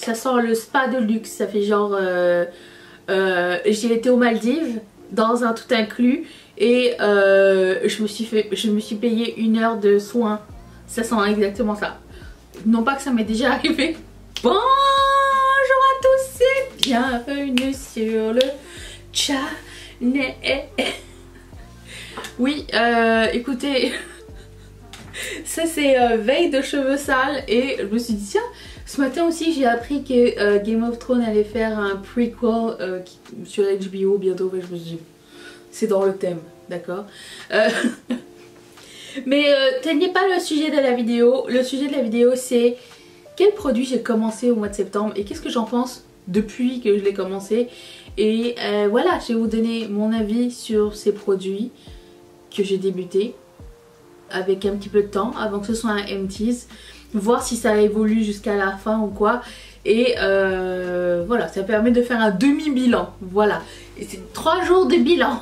Ça sent le spa de luxe. Ça fait genre... j'ai été aux Maldives dans un tout inclus et je me suis payé 1 heure de soins. Ça sent exactement ça. Non pas que ça m'est déjà arrivé. Bonjour à tous et bienvenue sur le channel. Oui, écoutez, ça c'est veille de cheveux sales et je me suis dit tiens, ce matin aussi j'ai appris que Game of Thrones allait faire un prequel sur HBO bientôt. Je me suis dit c'est dans le thème, d'accord. Mais tel n'est pas le sujet de la vidéo. Le sujet de la vidéo c'est quel produit j'ai commencé au mois de septembre et qu'est-ce que j'en pense depuis que je l'ai commencé. Et voilà, je vais vous donner mon avis sur ces produits que j'ai débuté avec un petit peu de temps avant que ce soit un empties, voir si ça évolue jusqu'à la fin ou quoi. Et voilà, ça permet de faire un demi-bilan. Voilà, et c'est 3 jours de bilan.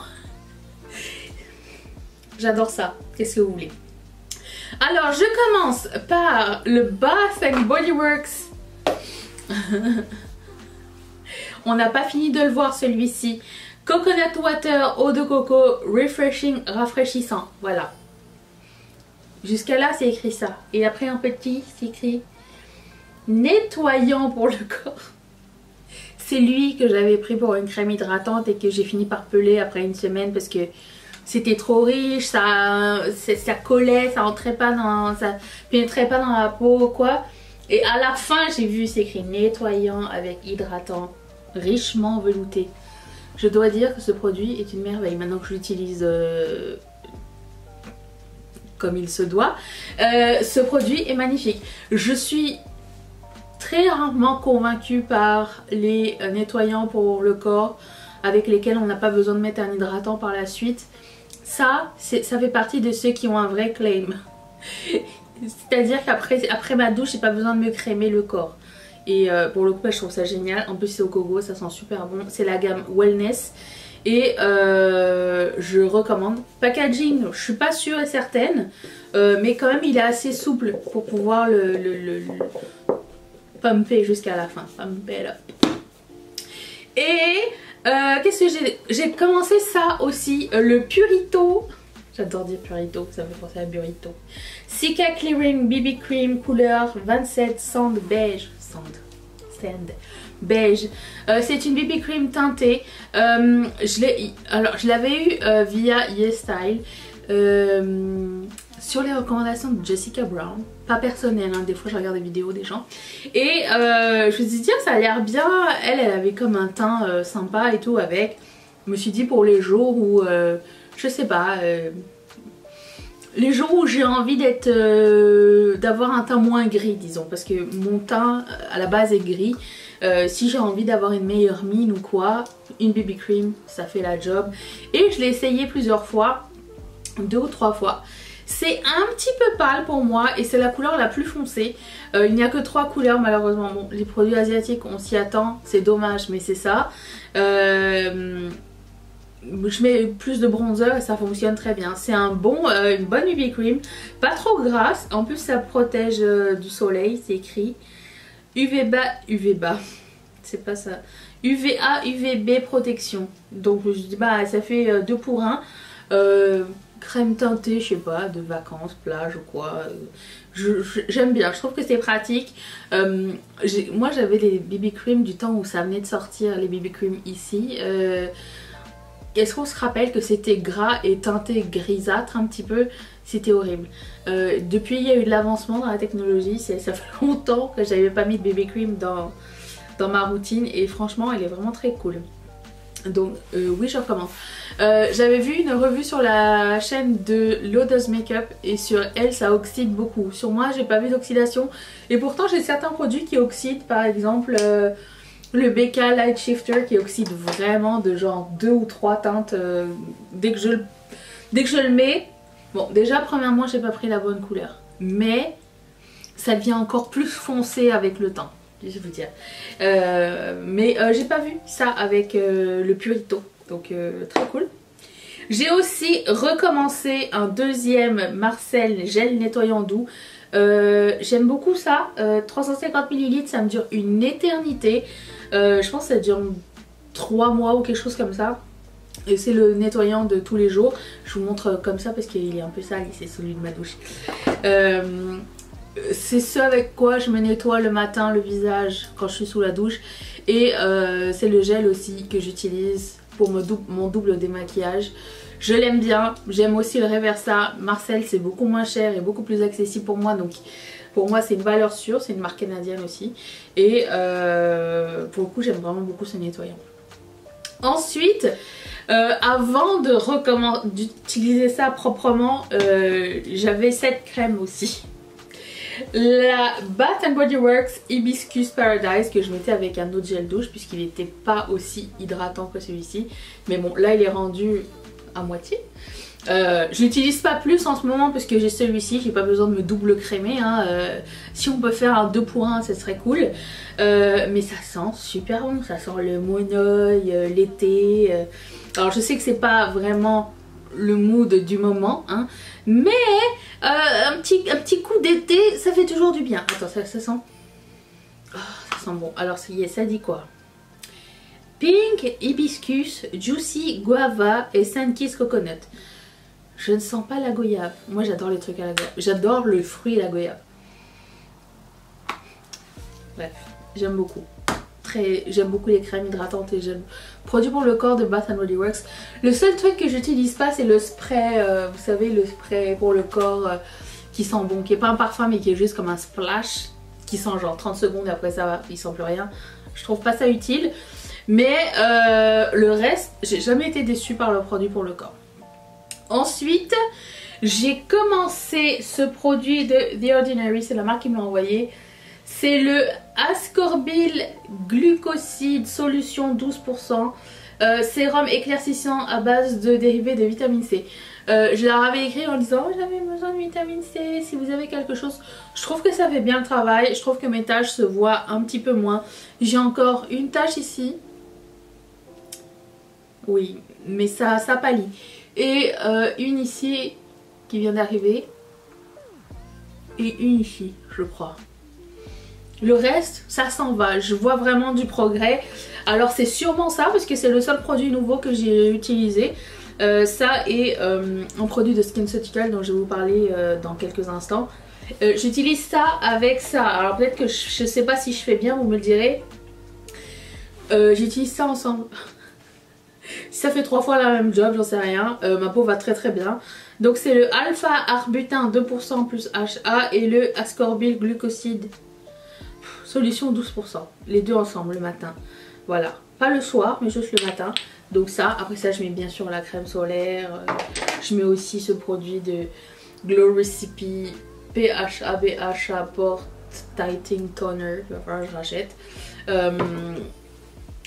J'adore ça, qu'est-ce que vous voulez. Alors je commence par le Bath & Body Works. On n'a pas fini de le voir celui-ci. Coconut Water, eau de coco, refreshing, rafraîchissant. Voilà. Jusqu'à là c'est écrit ça. Et après un petit, c'est écrit nettoyant pour le corps. C'est lui que j'avais pris pour une crème hydratante et que j'ai fini par peler après 1 semaine parce que c'était trop riche, ça collait, ça entrait pas dans, ça pénétrait pas dans la peau quoi. Et à la fin j'ai vu c'est écrit nettoyant avec hydratant, richement velouté. Je dois dire que ce produit est une merveille maintenant que je l'utilise comme il se doit. Ce produit est magnifique. Je suis très rarement convaincue par les nettoyants pour le corps avec lesquels on n'a pas besoin de mettre un hydratant par la suite. Ça fait partie de ceux qui ont un vrai claim. C'est-à-dire qu'après ma douche, j'ai pas besoin de me crémer le corps. Et pour le coup, je trouve ça génial. En plus, c'est au coco, ça sent super bon. C'est la gamme Wellness. Et je recommande. Packaging, je suis pas sûre et certaine. Mais quand même, il est assez souple pour pouvoir le pumper jusqu'à la fin. Pumper là. Et qu'est-ce que j'ai commencé ça aussi, le Purito. J'adore dire Purito, ça me fait penser à Burrito. Cica Clearing BB Cream couleur 27 Sand Beige. Sand beige. C'est une BB Cream teintée. Je l'avais eu via YesStyle. Sur les recommandations de Jessica Brown, pas personnel, hein, des fois je regarde des vidéos des gens et je me suis dit tiens ça a l'air bien, elle avait comme un teint sympa et tout avec, je me suis dit pour les jours où je sais pas, les jours où j'ai envie d'être d'avoir un teint moins gris disons, parce que mon teint à la base est gris, si j'ai envie d'avoir une meilleure mine ou quoi, une BB Cream ça fait la job. Et je l'ai essayé plusieurs fois, 2 ou 3 fois. C'est un petit peu pâle pour moi et c'est la couleur la plus foncée. Il n'y a que 3 couleurs malheureusement. Bon, les produits asiatiques on s'y attend, c'est dommage mais c'est ça. Je mets plus de bronzer et ça fonctionne très bien. C'est une bonne UV cream, pas trop grasse. En plus ça protège du soleil, c'est écrit UVA, c'est pas ça. UVA, UVB protection. Donc je dis bah ça fait 2 pour 1. Crème teintée, je sais pas, de vacances, plage ou quoi. J'aime bien, je trouve que c'est pratique. Moi j'avais les BB cream du temps où ça venait de sortir, les BB cream ici. Est-ce qu'on se rappelle que c'était gras et teinté grisâtre un petit peu? C'était horrible. Depuis il y a eu de l'avancement dans la technologie, ça fait longtemps que j'avais pas mis de BB cream dans ma routine et franchement elle est vraiment très cool. Donc oui je recommence. J'avais vu une revue sur la chaîne de Lotus Makeup et sur elle ça oxyde beaucoup. Sur moi j'ai pas vu d'oxydation et pourtant j'ai certains produits qui oxydent, par exemple le BK Light Shifter qui oxyde vraiment de genre 2 ou 3 teintes dès que je le mets. Bon déjà premièrement j'ai pas pris la bonne couleur mais ça devient encore plus foncé avec le temps. Je vais vous dire. Mais j'ai pas vu ça avec le Purito. Donc très cool. J'ai aussi recommencé un deuxième Marcel gel nettoyant doux J'aime beaucoup ça. 350 ml, ça me dure une éternité. Je pense que ça dure 3 mois ou quelque chose comme ça. Et c'est le nettoyant de tous les jours. Je vous montre comme ça parce qu'il est un peu sale, c'est celui de ma douche. C'est ce avec quoi je me nettoie le matin le visage quand je suis sous la douche. Et c'est le gel aussi que j'utilise pour mon double démaquillage. Je l'aime bien, j'aime aussi le Reversa. Marcel, c'est beaucoup moins cher et beaucoup plus accessible pour moi. Donc pour moi c'est une valeur sûre, c'est une marque canadienne aussi. Et pour le coup j'aime vraiment beaucoup ce nettoyant. Ensuite, avant d'utiliser ça proprement, j'avais cette crème aussi. La Bath & Body Works Hibiscus Paradise que je mettais avec un autre gel douche puisqu'il n'était pas aussi hydratant que celui-ci. Mais bon, là il est rendu à moitié. Je l'utilise pas plus en ce moment parce que j'ai celui-ci, j'ai pas besoin de me double crémer. Hein. Si on peut faire un 2 pour 1, ce serait cool. Mais ça sent super bon, ça sent le monoeil, l'été. Alors je sais que c'est pas vraiment le mood du moment, hein, mais un petit coup d'été, ça fait toujours du bien. Attends, ça sent... Oh, ça sent bon. Alors ça dit quoi? Pink, hibiscus, juicy, guava et sun-kissed coconut. Je ne sens pas la goyave. Moi j'adore les trucs à la goyave. J'adore le fruit et la goyave. Bref, j'aime beaucoup. J'aime beaucoup les crèmes hydratantes et gels. Produit pour le corps de Bath & Body Works. Le seul truc que j'utilise pas c'est le spray, vous savez le spray pour le corps qui sent bon, qui est pas un parfum mais qui est juste comme un splash, qui sent genre 30 secondes et après ça va, il sent plus rien. Je trouve pas ça utile. Mais le reste, j'ai jamais été déçue par le produit pour le corps. Ensuite, j'ai commencé ce produit de The Ordinary, c'est la marque qui me l'a envoyé. C'est le Ascorbyl Glucoside Solution 12%, sérum éclaircissant à base de dérivés de vitamine C. Je leur avais écrit en disant oh, j'avais besoin de vitamine C, si vous avez quelque chose. Je trouve que ça fait bien le travail, je trouve que mes taches se voient un petit peu moins. J'ai encore une tache ici. Oui, mais ça pâlit. Et une ici qui vient d'arriver. Et une ici, je crois. Le reste, ça s'en va. Je vois vraiment du progrès. Alors c'est sûrement ça parce que c'est le seul produit nouveau que j'ai utilisé. Ça et un produit de SkinCeutical dont je vais vous parler dans quelques instants. J'utilise ça avec ça. Alors peut-être que je sais pas si je fais bien, vous me le direz. J'utilise ça ensemble. Ça fait 3 fois la même job, j'en sais rien. Ma peau va très très bien. Donc c'est le Alpha Arbutin 2% plus HA et le Ascorbyl Glucoside Solution 12%. Les deux ensemble le matin. Voilà. Pas le soir, mais juste le matin. Donc ça, après ça je mets bien sûr la crème solaire. Je mets aussi ce produit de Glow Recipe PHA BHA Port Tightening Toner. Il va falloir que je rachète.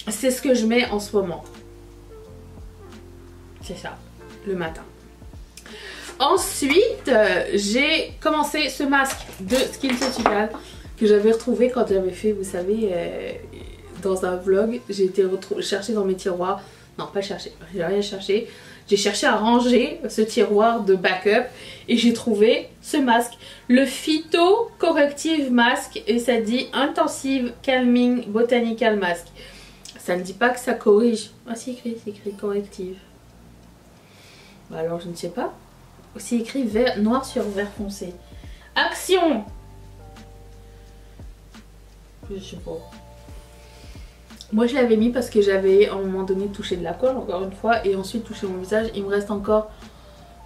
C'est ce que je mets en ce moment. C'est ça, le matin. Ensuite, j'ai commencé ce masque de SkinCeutical que j'avais retrouvé quand j'avais fait, vous savez, dans un vlog. J'ai été chercher dans mes tiroirs. Non, pas chercher, j'ai rien cherché. J'ai cherché à ranger ce tiroir de backup et j'ai trouvé ce masque. Le Phyto Corrective Mask et ça dit Intensive Calming Botanical Mask. Ça ne dit pas que ça corrige. Ah, c'est écrit corrective. Bah alors je ne sais pas. C'est écrit vert, noir sur vert foncé. Action! Je sais pas. Moi je l'avais mis parce que j'avais à un moment donné touché de la colle encore une fois et ensuite touché mon visage. Il me reste encore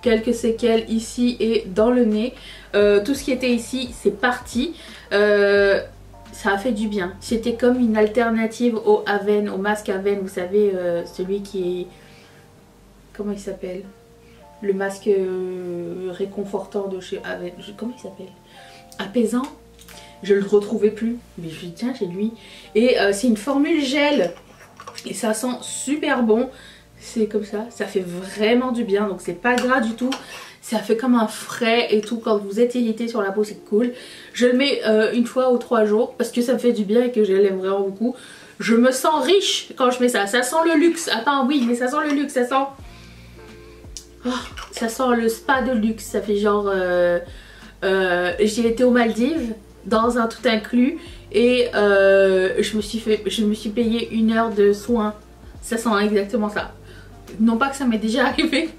quelques séquelles ici et dans le nez. Tout ce qui était ici c'est parti. Ça a fait du bien. C'était comme une alternative au Aven, au masque Aven. Vous savez celui qui est... Comment il s'appelle? Le masque réconfortant de chez Aven. Comment il s'appelle? Apaisant. Je le retrouvais plus. Mais je dis tiens j'ai lui. Et c'est une formule gel. Et ça sent super bon. C'est comme ça. Ça fait vraiment du bien. Donc c'est pas gras du tout. Ça fait comme un frais et tout. Quand vous êtes irrité sur la peau c'est cool. Je le mets une fois ou 3 jours. Parce que ça me fait du bien et que je l'aime vraiment beaucoup. Je me sens riche quand je mets ça. Ça sent le luxe. Attends oui mais ça sent le luxe. Ça sent... Oh, ça sent le spa de luxe, ça fait genre J'ai été aux Maldives dans un tout inclus et je me suis payé 1 heure de soins. Ça sent exactement ça. Non pas que ça m'est déjà arrivé,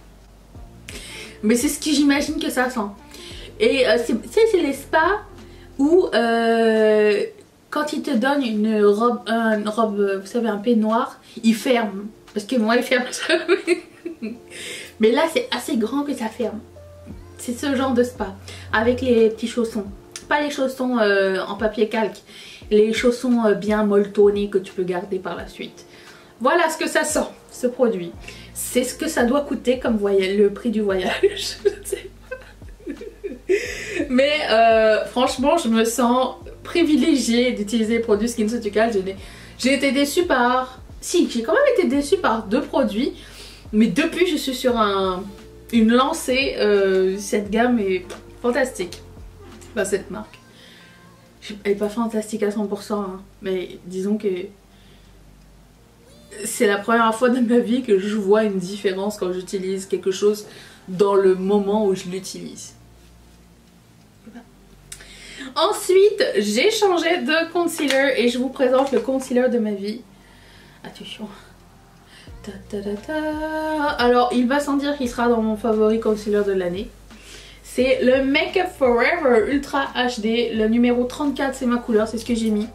mais c'est ce que j'imagine que ça sent. Et c'est les spas où quand ils te donnent une robe, vous savez, un peignoir, ils ferment. Parce que moi, ils ferment. Mais là, c'est assez grand que ça ferme. C'est ce genre de spa. Avec les petits chaussons. Pas les chaussons en papier calque. Les chaussons bien molletonnés que tu peux garder par la suite. Voilà ce que ça sent, ce produit. C'est ce que ça doit coûter comme le prix du voyage. Je ne sais pas. Mais franchement, je me sens privilégiée d'utiliser les produits SkinCeutical. J'ai été déçue par... Si, j'ai quand même été déçue par 2 produits. Mais depuis, je suis sur une lancée. Cette gamme est fantastique. Enfin, cette marque. Elle n'est pas fantastique à 100%. Hein, mais disons que... C'est la première fois de ma vie que je vois une différence quand j'utilise quelque chose dans le moment où je l'utilise. Ensuite, j'ai changé de concealer et je vous présente le concealer de ma vie. Attention. Ta -ta -ta -ta. Alors, il va sans dire qu'il sera dans mon favori concealer de l'année. C'est le Make Up Forever Ultra HD. Le numéro 34, c'est ma couleur, c'est ce que j'ai mis.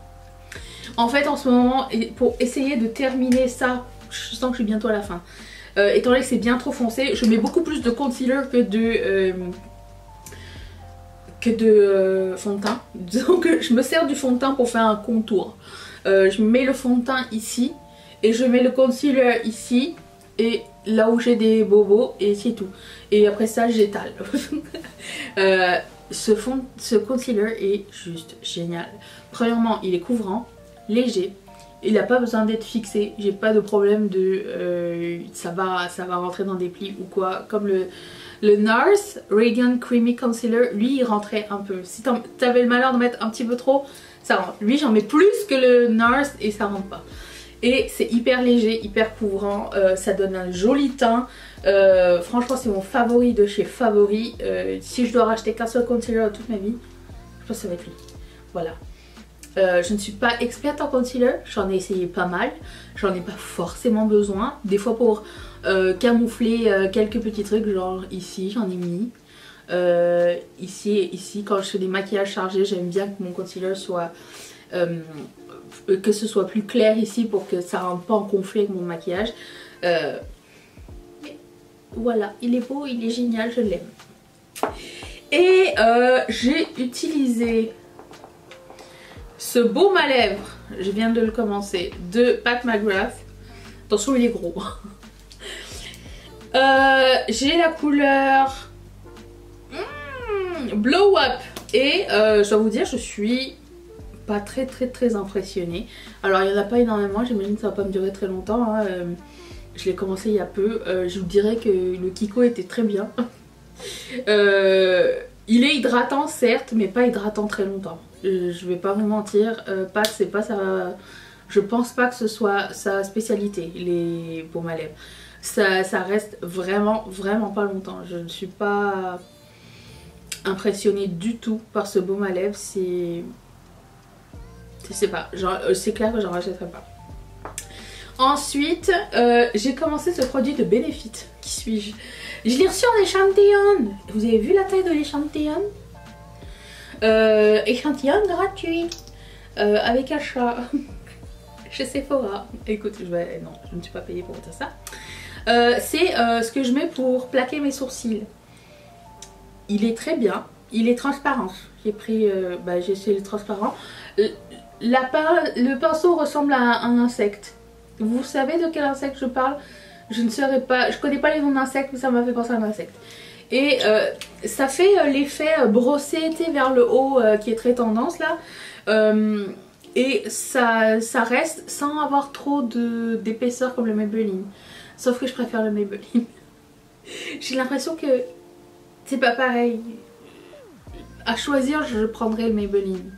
En fait, en ce moment, pour essayer de terminer ça, je sens que je suis bientôt à la fin. Étant donné que c'est bien trop foncé, je mets beaucoup plus de concealer que de fond de teint. Donc je me sers du fond de teint pour faire un contour. Je mets le fond de teint ici et je mets le concealer ici et là où j'ai des bobos et c'est tout. Et après ça j'étale. Ce concealer est juste génial. Premièrement, il est couvrant, léger, il n'a pas besoin d'être fixé, j'ai pas de problème de ça va rentrer dans des plis ou quoi, comme le NARS Radiant Creamy Concealer, lui il rentrait un peu. Si t'avais le malheur de mettre un petit peu trop, ça rentre. Lui j'en mets plus que le NARS et ça rentre pas. Et c'est hyper léger, hyper couvrant, ça donne un joli teint. Franchement c'est mon favori de chez Favori. Si je dois racheter qu'un seul concealer toute ma vie, je pense que ça va être lui. Voilà. Je ne suis pas experte en concealer, j'en ai essayé pas mal, j'en ai pas forcément besoin. Des fois pour camoufler quelques petits trucs, genre ici j'en ai mis. Ici et ici, quand je fais des maquillages chargés, j'aime bien que mon concealer soit... que ce soit plus clair ici pour que ça rentre pas en conflit avec mon maquillage. Voilà, il est beau, il est génial, je l'aime. Et j'ai utilisé ce baume à lèvres, je viens de le commencer, de Pat McGrath. Attention, il est gros. J'ai la couleur Blow Up. Et je dois vous dire, je suis pas très impressionnée. Alors, il n'y en a pas énormément, j'imagine que ça va pas me durer très longtemps. Hein. Je l'ai commencé il y a peu. Je vous dirais que le Kiko était très bien. Il est hydratant certes, mais pas hydratant très longtemps. Je vais pas vous mentir, Pat c'est pas ça. Je pense pas que ce soit sa spécialité, les baumes à lèvres. Ça reste vraiment pas longtemps. Je ne suis pas impressionnée du tout par ce baume à lèvres. C'est... Je sais pas, c'est clair que j'en rachèterai pas. Ensuite, j'ai commencé ce produit de Benefit. Qui suis-je? Je l'ai reçu en échantillon. Vous avez vu la taille de l'échantillon? Échantillon gratuit. Avec achat. Chez Sephora. Écoute, non, je ne suis pas payée pour dire ça. C'est ce que je mets pour plaquer mes sourcils. Il est très bien. Il est transparent. J'ai pris... j'ai essayé le transparent. Le pinceau ressemble à un insecte. Vous savez de quel insecte je parle? Je ne saurais pas, je connais pas les noms d'insectes, mais ça m'a fait penser à un insecte. Et ça fait l'effet brossé vers le haut qui est très tendance là. Et ça reste sans avoir trop d'épaisseur comme le Maybelline. Sauf que je préfère le Maybelline. J'ai l'impression que c'est pas pareil. À choisir, je prendrais le Maybelline.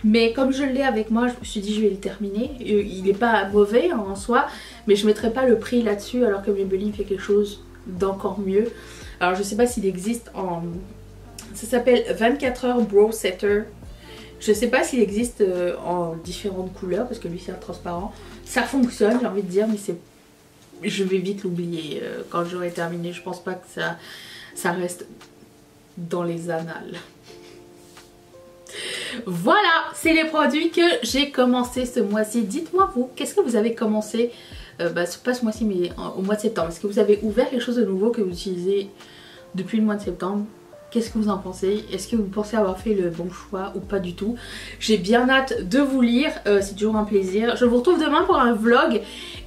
Mais comme je l'ai avec moi, je me suis dit je vais le terminer. Il n'est pas mauvais en soi, mais je ne mettrai pas le prix là-dessus alors que Maybelline fait quelque chose d'encore mieux. Alors je sais pas s'il existe Ça s'appelle 24 heures Brow Setter. Je sais pas s'il existe en différentes couleurs parce que lui c'est un transparent. Ça fonctionne, j'ai envie de dire, mais c'est... je vais vite l'oublier quand j'aurai terminé. Je pense pas que ça reste dans les annales. Voilà, c'est les produits que j'ai commencé ce mois-ci. Dites-moi vous, qu'est-ce que vous avez commencé pas ce mois-ci mais au mois de septembre. Est-ce que vous avez ouvert quelque chose de nouveau que vous utilisez depuis le mois de septembre? Qu'est-ce que vous en pensez? Est-ce que vous pensez avoir fait le bon choix ou pas du tout? J'ai bien hâte de vous lire, c'est toujours un plaisir. Je vous retrouve demain pour un vlog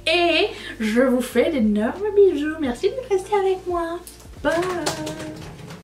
et je vous fais d'énormes bisous. Merci de rester avec moi. Bye!